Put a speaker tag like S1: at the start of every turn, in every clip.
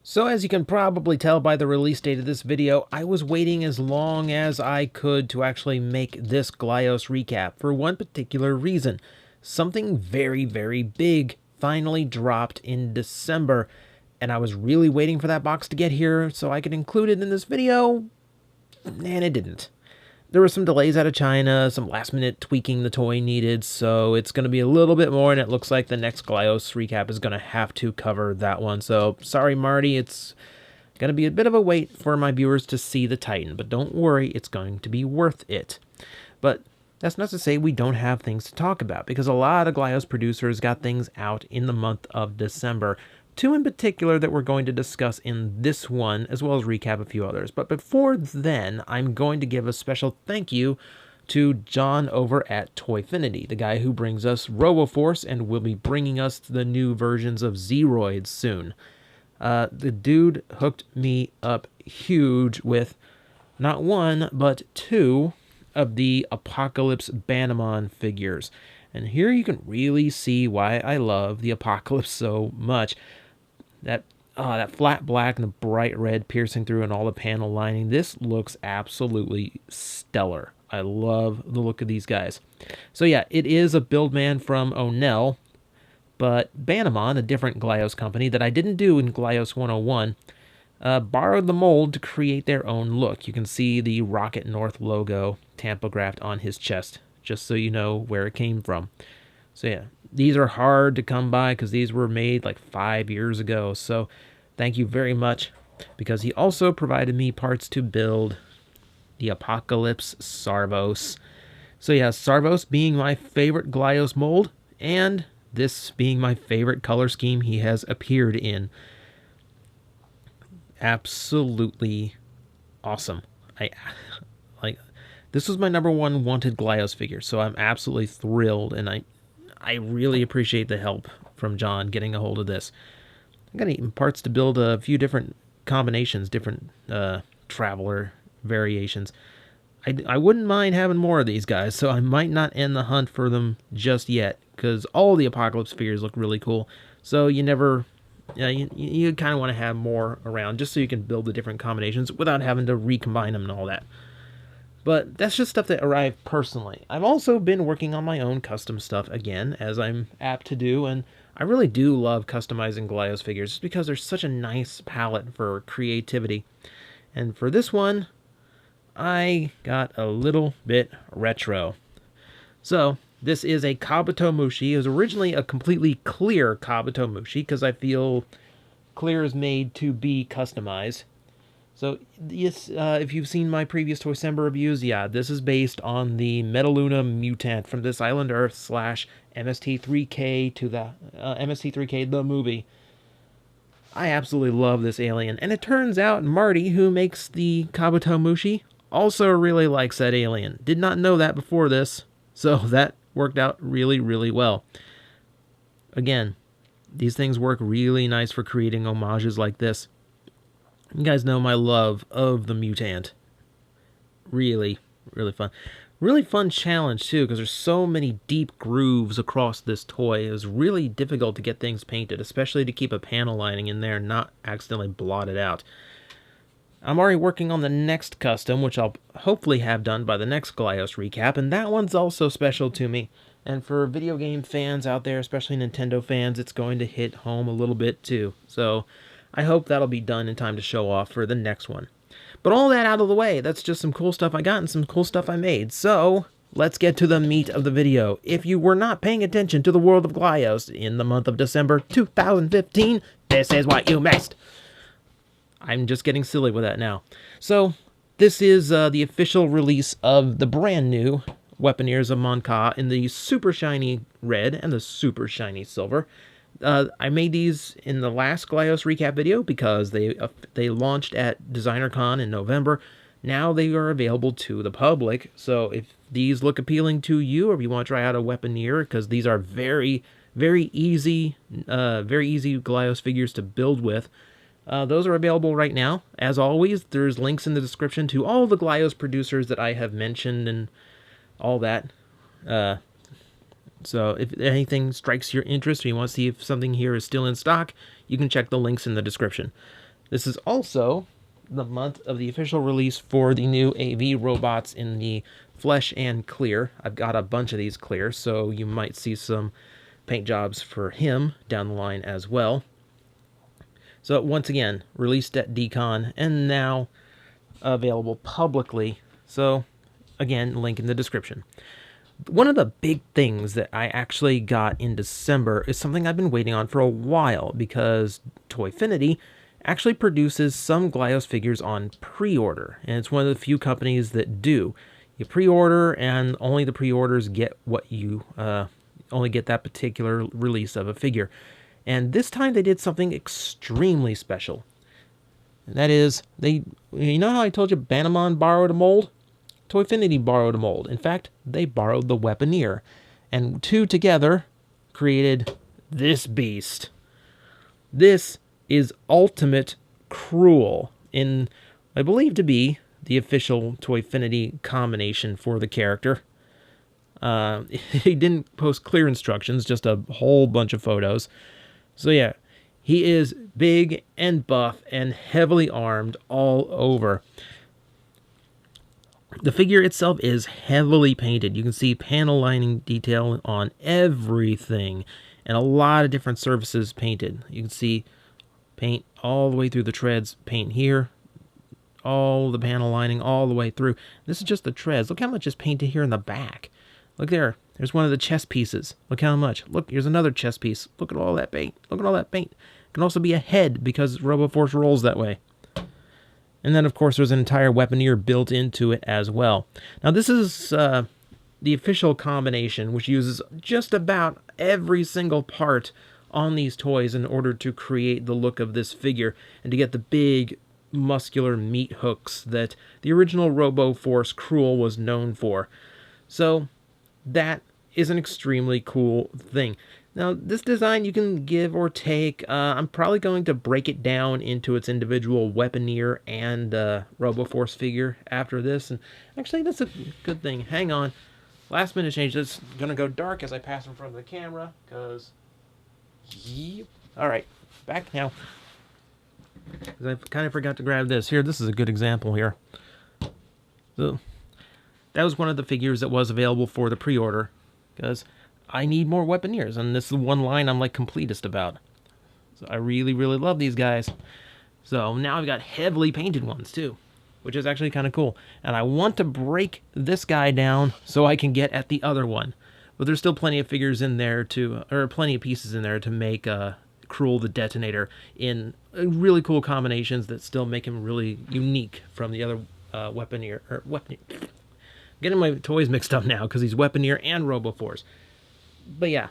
S1: So as you can probably tell by the release date of this video, I was waiting as long as I could to actually make this Glyos recap for one particular reason. Something very, very big finally dropped in December, and I was really waiting for that box to get here so I could include it in this video, and it didn't. There were some delays out of China, some last-minute tweaking the toy needed, so it's going to be a little bit more, and it looks like the next Glyos recap is going to have to cover that one. So, sorry, Marty, it's going to be a bit of a wait for my viewers to see the Titan, but don't worry, it's going to be worth it. But that's not to say we don't have things to talk about, because a lot of Glyos producers got things out in the month of December. Two in particular that we're going to discuss in this one, as well as recap a few others. But before then, I'm going to give a special thank you to John over at Toyfinity, the guy who brings us RoboForce and will be bringing us the new versions of Zeroids soon. The dude hooked me up huge with not one, but two of the Apocalypse Banamon figures. And here you can really see why I love the Apocalypse so much. That flat black and the bright red piercing through and all the panel lining. This looks absolutely stellar. I love the look of these guys. So yeah, it is a build man from Onell, but Banamon, a different Glyos company that I didn't do in Glyos 101, borrowed the mold to create their own look. You can see the Rocket North logo tampographed on his chest, just so you know where it came from. So yeah, these are hard to come by because these were made like 5 years ago. So thank you very much, because he also provided me parts to build the Apocalypse Sarvos. So yeah, Sarvos being my favorite Glyos mold, and this being my favorite color scheme he has appeared in. Absolutely awesome. This was my #1 wanted Glyos figure, so I'm absolutely thrilled, and I really appreciate the help from John getting a hold of this. I got even parts to build a few different combinations, different Traveler variations. I wouldn't mind having more of these guys, so I might not end the hunt for them just yet, because all the Apocalypse figures look really cool. So you never, you kind of want to have more around, just so you can build the different combinations without having to recombine them and all that. But that's just stuff that arrived personally. I've also been working on my own custom stuff again, as I'm apt to do, and I really do love customizing Glyos figures just because there's such a nice palette for creativity. And for this one, I got a little bit retro. So, this is a Kabuto Mushi. It was originally a completely clear Kabuto Mushi, because I feel clear is made to be customized. So, yes, if you've seen my previous Toysember reviews, yeah, this is based on the Metaluna mutant from this Island Earth / MST3K to the MST3K, the movie. I absolutely love this alien, and it turns out Marty, who makes the Kabuto Mushi, also really likes that alien. Did not know that before this, so that worked out really, really well. Again, these things work really nice for creating homages like this. You guys know my love of the mutant. Really, really fun. Really fun challenge, too, because there's so many deep grooves across this toy. It was really difficult to get things painted, especially to keep a panel lining in there and not accidentally blot it out. I'm already working on the next custom, which I'll hopefully have done by the next Glyos recap, and that one's also special to me. And for video game fans out there, especially Nintendo fans, it's going to hit home a little bit, too. So I hope that'll be done in time to show off for the next one. But all that out of the way, that's just some cool stuff I got and some cool stuff I made. So, let's get to the meat of the video. If you were not paying attention to the world of Glyos in the month of December 2015, this is what you missed. I'm just getting silly with that now. So, this is the official release of the brand new Weaponeers of Mon-Ka in the super shiny red and the super shiny silver. I made these in the last Glyos recap video because they launched at DesignerCon in November. Now they are available to the public, so if these look appealing to you, or if you want to try out a Weaponeer, because these are very, very easy Glyos figures to build with, those are available right now. As always, there's links in the description to all the Glyos producers that I have mentioned and all that. So if anything strikes your interest or you want to see if something here is still in stock, you can check the links in the description. This is also the month of the official release for the new AV robots in the flesh and clear. I've got a bunch of these clear, so you might see some paint jobs for him down the line as well. So once again, released at DCon and now available publicly. So again, link in the description. One of the big things that I actually got in December is something I've been waiting on for a while, because Toyfinity actually produces some Glyos figures on pre-order, and it's one of the few companies that do. You pre-order, and only the pre-orders get what you only get that particular release of a figure. And this time they did something extremely special. And that is, you know how I told you Banamon borrowed a mold? Toyfinity borrowed a mold. In fact, they borrowed the Weaponeer. And two together created this beast. This is Ultimate Cruel, in, I believe to be, the official Toyfinity combination for the character. He didn't post clear instructions, just a whole bunch of photos. So yeah, he is big and buff and heavily armed all over. The figure itself is heavily painted. You can see panel lining detail on everything, and a lot of different surfaces painted. You can see paint all the way through the treads, paint here, all the panel lining all the way through. This is just the treads. Look how much is painted here in the back. Look there. There's one of the chest pieces. Look how much. Look, here's another chest piece. Look at all that paint. Look at all that paint. It can also be a head because RoboForce rolls that way. And then, of course, there's an entire Weaponeer built into it as well. Now, this is the official combination, which uses just about every single part on these toys in order to create the look of this figure and to get the big, muscular meat hooks that the original RoboForce Cruel was known for. So, that is an extremely cool thing. Now, this design you can give or take. I'm probably going to break it down into its individual Weaponeer and RoboForce figure after this. And actually, that's a good thing. Hang on. Last minute change. It's going to go dark as I pass in front of the camera, because... Yep. Alright, back now. Because I kind of forgot to grab this. Here, this is a good example here. So, that was one of the figures that was available for the pre-order, because I need more Weaponeers, and this is one line I'm like completist about. So I really, really love these guys. So now I've got heavily painted ones too, which is actually kind of cool. And I want to break this guy down so I can get at the other one. But there's still plenty of figures in there or plenty of pieces in there to make Cruel the Detonator in really cool combinations that still make him really unique from the other Weaponeer. Getting my toys mixed up now because he's Weaponeer and RoboForce. But yeah,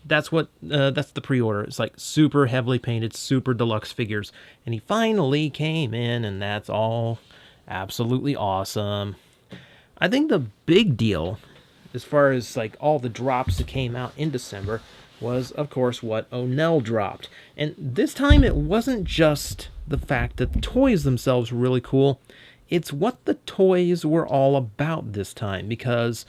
S1: that's the pre-order. It's like super heavily painted, super deluxe figures. And he finally came in, and that's all absolutely awesome. I think the big deal, as far as like all the drops that came out in December, was, of course, what Onell dropped. And this time it wasn't just the fact that the toys themselves were really cool. It's what the toys were all about this time, because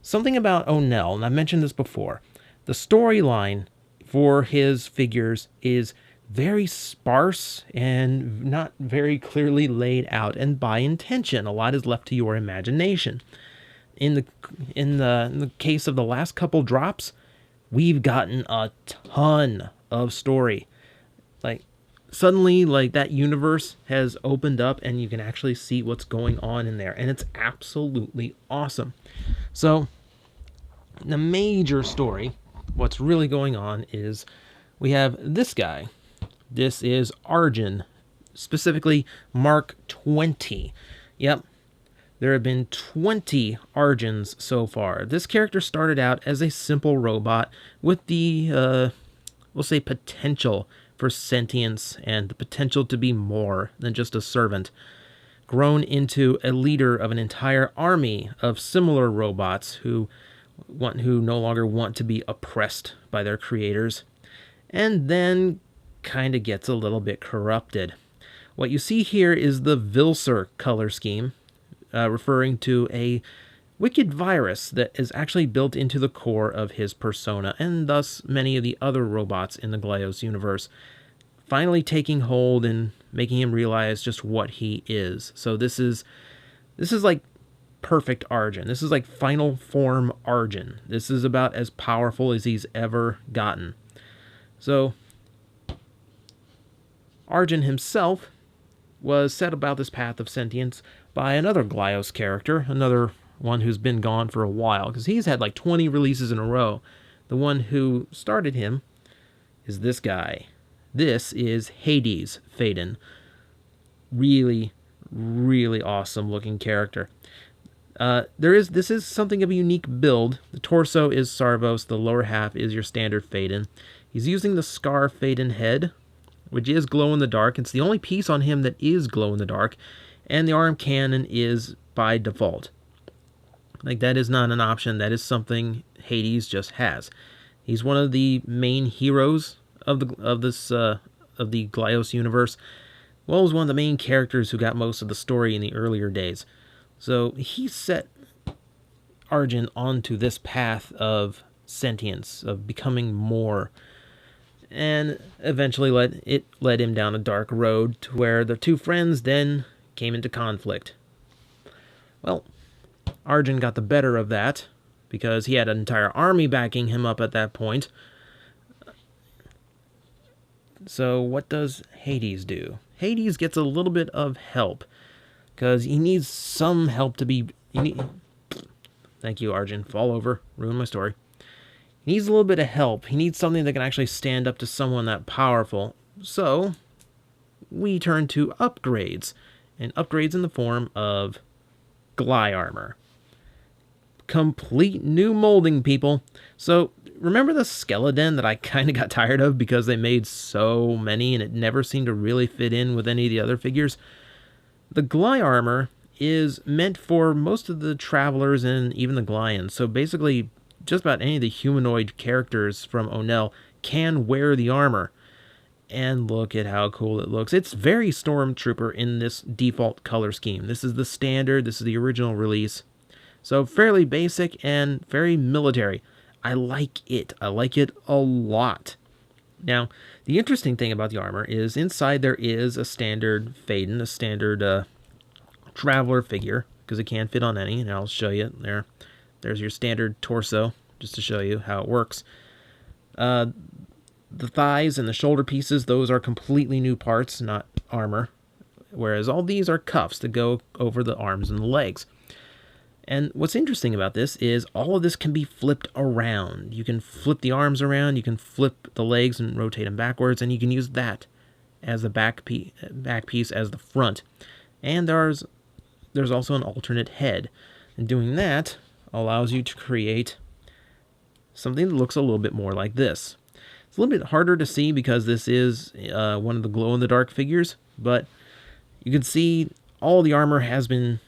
S1: something about Onell, and I mentioned this before, the storyline for his figures is very sparse and not very clearly laid out, and by intention. A lot is left to your imagination. In the case of the last couple drops, we've gotten a ton of story. Like, suddenly, like, that universe has opened up and you can actually see what's going on in there, and it's absolutely awesome. So, the major story, what's really going on, is we have this guy. This is Arjun, specifically Mark 20. Yep, there have been 20 Arjuns so far. This character started out as a simple robot with the, we'll say, potential for sentience and the potential to be more than just a servant, grown into a leader of an entire army of similar robots who no longer want to be oppressed by their creators, and then kind of gets a little bit corrupted. What you see here is the Vilser color scheme, referring to a wicked virus that is actually built into the core of his persona, and thus many of the other robots in the Glyos universe, finally taking hold and making him realize just what he is. So this is like perfect Arjun. This is like final form Arjun. This is about as powerful as he's ever gotten. So Arjun himself was set about this path of sentience by another Glyos character, another one who's been gone for a while, because he's had like 20 releases in a row. The one who started him is this guy. This is Hades Phaedon. Really, really awesome looking character. This is something of a unique build. The torso is Sarvos, the lower half is your standard Phaedon. He's using the Scar Phaedon head, which is glow-in-the-dark. It's the only piece on him that is glow-in-the-dark, and the arm cannon is by default. Like, that is not an option. That is something Hades just has. He's one of the main heroes of the Glyos universe. Well, was one of the main characters who got most of the story in the earlier days. So he set Arjun onto this path of sentience, of becoming more, and eventually led him down a dark road to where the two friends then came into conflict. Well, Arjun got the better of that because he had an entire army backing him up at that point. So what does Hades do? Hades gets a little bit of help because he needs some help to be... Thank you, Arjun. Fall over. Ruin my story. He needs a little bit of help. He needs something that can actually stand up to someone that powerful. So we turn to upgrades. And upgrades in the form of Glyarmor. Complete new molding, people. So remember the skeleton that I kind of got tired of because they made so many and it never seemed to really fit in with any of the other figures? The Glyarmor is meant for most of the travelers and even the Glyons. So basically, just about any of the humanoid characters from Onel can wear the armor. And look at how cool it looks. It's very Stormtrooper in this default color scheme. This is the standard. This is the original release. So fairly basic and very military. I like it. I like it a lot. Now, the interesting thing about the armor is inside there is a standard Phaedon, a standard traveler figure, because it can fit on any, and I'll show you there. There's your standard torso, just to show you how it works. The thighs and the shoulder pieces, those are completely new parts, not armor, whereas all these are cuffs that go over the arms and the legs. And what's interesting about this is all of this can be flipped around. You can flip the arms around, you can flip the legs and rotate them backwards, and you can use that as the back piece as the front. And there's also an alternate head. And doing that allows you to create something that looks a little bit more like this. It's a little bit harder to see because this is one of the glow-in-the-dark figures, but you can see all the armor has been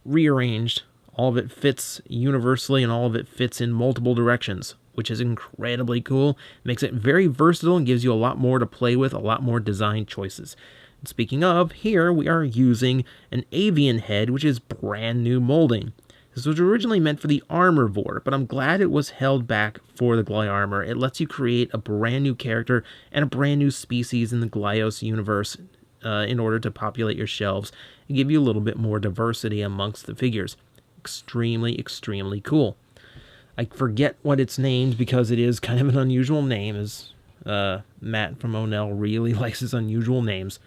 S1: rearranged. All of it fits universally, and all of it fits in multiple directions, which is incredibly cool. Makes it very versatile and gives you a lot more to play with, a lot more design choices. And speaking of, here we are using an avian head, which is brand new molding. This was originally meant for the Armorvore, but I'm glad it was held back for the Glyarmor. It lets you create a brand new character and a brand new species in the Glyos universe in order to populate your shelves and give you a little bit more diversity amongst the figures. Extremely, extremely cool. I forget what it's named because it is kind of an unusual name, as Matt from Onel really likes his unusual names.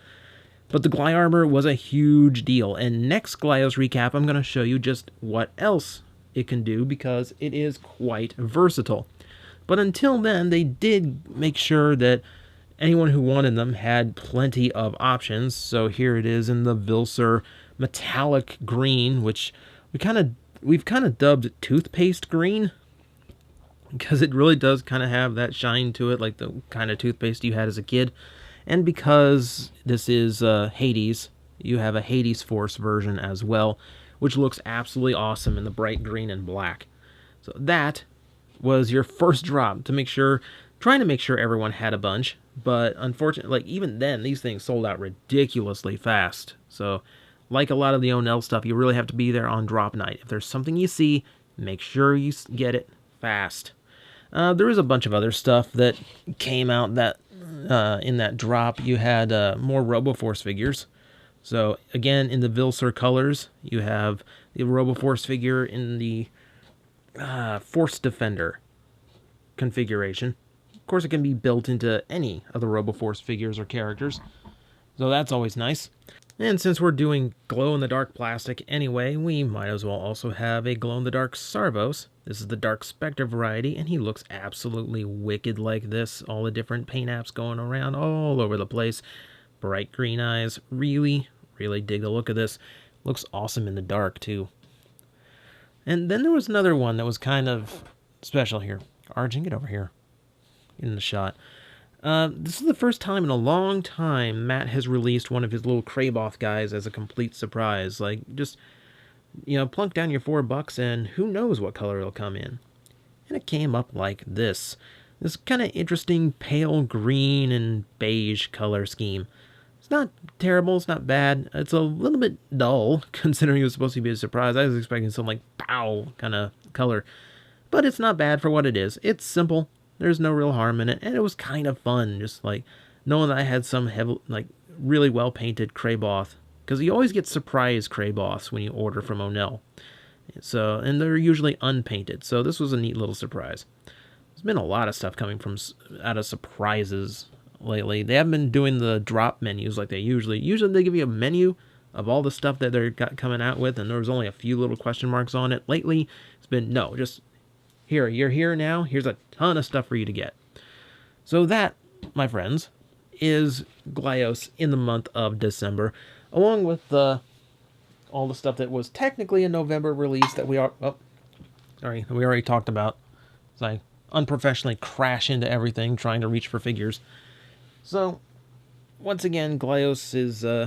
S1: But the Glyarmor was a huge deal, and next Glyos recap I'm going to show you just what else it can do because it is quite versatile. But until then, they did make sure that anyone who wanted them had plenty of options. So here it is in the Vilser metallic green, which we've kind of dubbed toothpaste green because it really does kind of have that shine to it, like the kind of toothpaste you had as a kid. And because this is Hades, you have a Hades Force version as well, which looks absolutely awesome in the bright green and black. So that was your first drop to trying to make sure everyone had a bunch. But unfortunately, like even then, these things sold out ridiculously fast. So like a lot of the Onel stuff, you really have to be there on drop night. If there's something you see, make sure you get it fast. There is a bunch of other stuff that came out that in that drop, you had more RoboForce figures. So again, in the Vilsur colors, you have the RoboForce figure in the Force Defender configuration. Of course, it can be built into any of the RoboForce figures or characters, so that's always nice. And since we're doing glow-in-the-dark plastic anyway, we might as well also have a glow-in-the-dark Sarvos. This is the Dark Spectre variety, and he looks absolutely wicked like this. All the different paint apps going around all over the place. Bright green eyes. Really, really dig the look of this. Looks awesome in the dark, too. And then there was another one that was kind of special here. Arjun, get over here. Get in the shot. This is the first time in a long time Matt has released one of his little Kraboth guys as a complete surprise. Like, just, plunk down your $4 and who knows what color it'll come in. And it came up like this. This kind of interesting pale green and beige color scheme. It's not terrible, it's not bad. It's a little bit dull, considering it was supposed to be a surprise. I was expecting some, like, pow kind of color. But it's not bad for what it is. It's simple. There's no real harm in it, and it was kind of fun, just like knowing that I had some really well painted Kraboth, because you always get surprise Kraboths when you order from O'Neill. So, and they're usually unpainted, so this was a neat little surprise. There's been a lot of stuff coming out of surprises lately. They haven't been doing the drop menus like they usually. Usually they give you a menu of all the stuff that they're coming out with, and there was only a few little question marks on it. Lately, it's been no, just here, you're here now, here's a ton of stuff for you to get. So that, my friends, is Glyos in the month of December, along with all the stuff that was technically a November release that we already talked about. So I unprofessionally crash into everything trying to reach for figures. So, once again, Glyos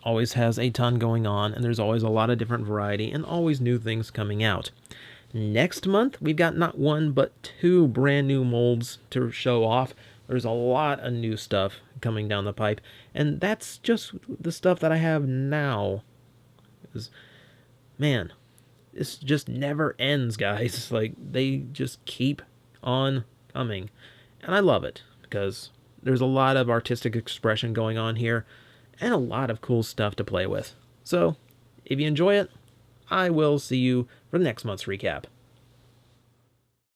S1: always has a ton going on, and there's always a lot of different variety and always new things coming out. Next month, we've got not one, but 2 brand new molds to show off. There's a lot of new stuff coming down the pipe, and that's just the stuff that I have now. Man, this just never ends, guys. Like, they just keep on coming. And I love it, because there's a lot of artistic expression going on here, and a lot of cool stuff to play with. So, if you enjoy it, I will see you for next month's recap.